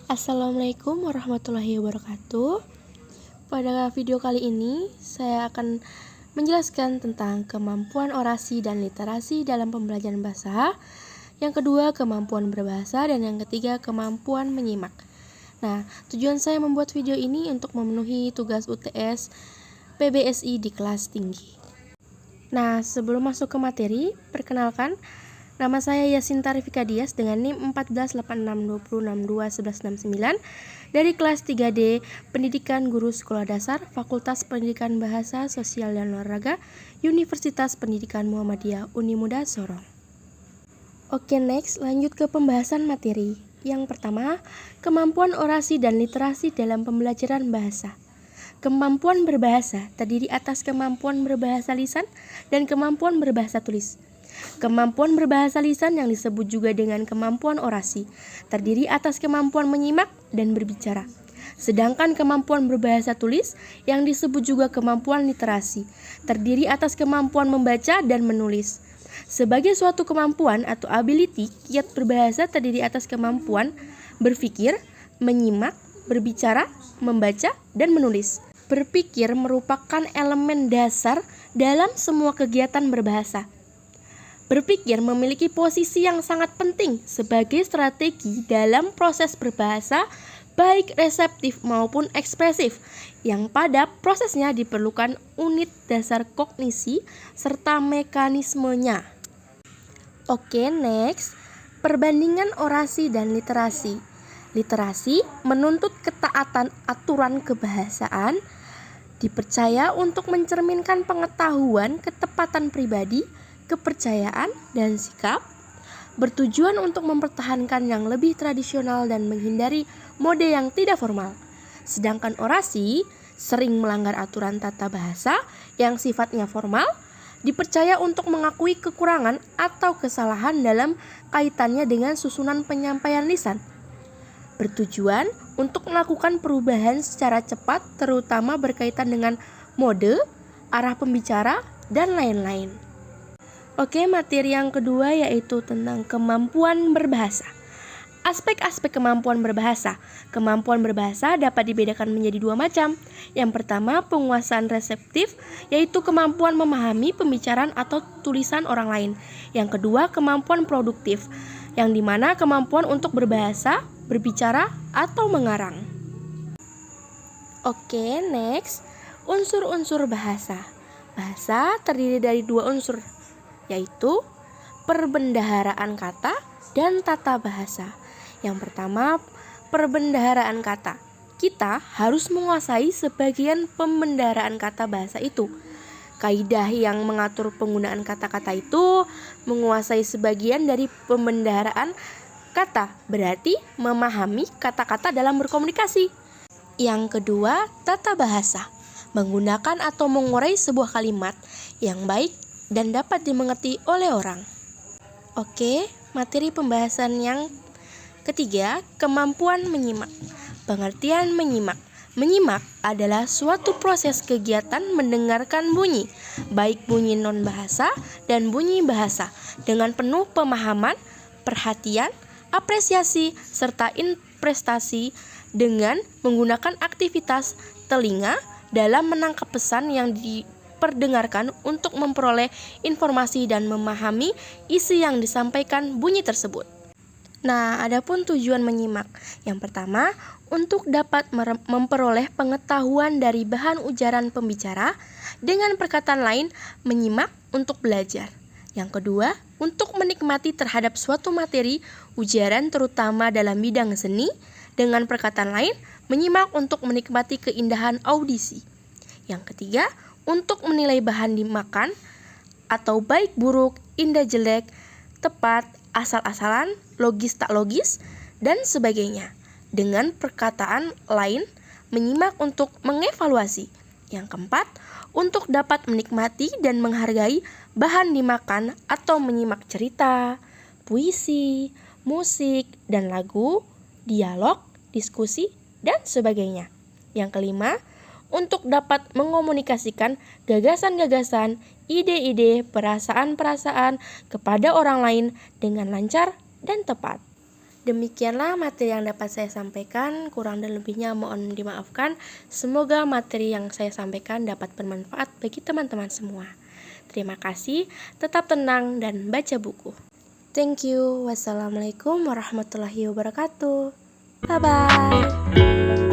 Assalamualaikum warahmatullahi wabarakatuh. Pada video kali ini, saya akan menjelaskan tentang kemampuan orasi dan literasi dalam pembelajaran bahasa. Yang kedua, kemampuan berbahasa, dan yang ketiga, kemampuan menyimak. Nah, tujuan saya membuat video ini untuk memenuhi tugas UTS PBSI di kelas tinggi. Nah, sebelum masuk ke materi, perkenalkan, nama saya Yasinta Rifika Dias dengan NIM 148620621169 dari kelas 3D Pendidikan Guru Sekolah Dasar Fakultas Pendidikan Bahasa Sosial dan Olahraga Universitas Pendidikan Muhammadiyah Unimuda Sorong. Oke, next, lanjut ke pembahasan materi. Yang pertama, kemampuan orasi dan literasi dalam pembelajaran bahasa. Kemampuan berbahasa terdiri atas kemampuan berbahasa lisan dan kemampuan berbahasa tulis. Kemampuan berbahasa lisan yang disebut juga dengan kemampuan orasi terdiri atas kemampuan menyimak dan berbicara. Sedangkan kemampuan berbahasa tulis yang disebut juga kemampuan literasi terdiri atas kemampuan membaca dan menulis. Sebagai suatu kemampuan atau ability, kiat berbahasa terdiri atas kemampuan berpikir, menyimak, berbicara, membaca, dan menulis. Berpikir merupakan elemen dasar dalam semua kegiatan berbahasa. Berpikir memiliki posisi yang sangat penting sebagai strategi dalam proses berbahasa, baik reseptif maupun ekspresif, yang pada prosesnya diperlukan unit dasar kognisi serta mekanismenya. Oke, next, perbandingan orasi dan literasi. Literasi menuntut ketaatan aturan kebahasaan, dipercaya untuk mencerminkan pengetahuan, ketepatan pribadi, kepercayaan, dan sikap, bertujuan untuk mempertahankan yang lebih tradisional dan menghindari mode yang tidak formal. Sedangkan orasi sering melanggar aturan tata bahasa yang sifatnya formal, dipercaya untuk mengakui kekurangan atau kesalahan dalam kaitannya dengan susunan penyampaian lisan. Bertujuan untuk melakukan perubahan secara cepat, terutama berkaitan dengan mode, arah pembicara, dan lain-lain. Oke, materi yang kedua yaitu tentang kemampuan berbahasa. Aspek-aspek kemampuan berbahasa. Kemampuan berbahasa dapat dibedakan menjadi dua macam. Yang pertama, penguasaan reseptif, yaitu kemampuan memahami pembicaraan atau tulisan orang lain. Yang kedua, kemampuan produktif, yang dimana kemampuan untuk berbahasa, berbicara, atau mengarang. Oke, next, unsur-unsur bahasa. Bahasa terdiri dari dua unsur, yaitu perbendaharaan kata dan tata bahasa. Yang pertama, perbendaharaan kata. Kita harus menguasai sebagian pembendaharaan kata bahasa itu. Kaidah yang mengatur penggunaan kata-kata itu menguasai sebagian dari pembendaharaan kata, berarti memahami kata-kata dalam berkomunikasi. Yang kedua, tata bahasa. Menggunakan atau mengurai sebuah kalimat yang baik dan dapat dimengerti oleh orang. Oke, materi pembahasan yang ketiga, kemampuan menyimak. Pengertian menyimak. Menyimak adalah suatu proses kegiatan mendengarkan bunyi, baik bunyi non-bahasa dan bunyi bahasa, dengan penuh pemahaman, perhatian, apresiasi, serta investasi dengan menggunakan aktivitas telinga dalam menangkap pesan yang diperdengarkan untuk memperoleh informasi dan memahami isi yang disampaikan bunyi tersebut. Nah, adapun tujuan menyimak. Yang pertama, untuk dapat memperoleh pengetahuan dari bahan ujaran pembicara. Dengan perkataan lain, menyimak untuk belajar. Yang kedua, untuk menikmati terhadap suatu materi ujaran terutama dalam bidang seni. Dengan perkataan lain, menyimak untuk menikmati keindahan audisi. Yang ketiga, untuk menilai bahan dimakan atau baik buruk, indah jelek, tepat, asal-asalan, logis tak logis, dan sebagainya. Dengan perkataan lain, menyimak untuk mengevaluasi. Yang keempat, untuk dapat menikmati dan menghargai bahan dimakan atau menyimak cerita, puisi, musik, dan lagu, dialog, diskusi, dan sebagainya. Yang kelima, untuk dapat mengomunikasikan gagasan-gagasan, ide-ide, perasaan-perasaan kepada orang lain dengan lancar dan tepat. Demikianlah materi yang dapat saya sampaikan, kurang dan lebihnya mohon dimaafkan. Semoga materi yang saya sampaikan dapat bermanfaat bagi teman-teman semua. Terima kasih, tetap tenang dan baca buku. Thank you. Wassalamualaikum warahmatullahi wabarakatuh. Bye-bye.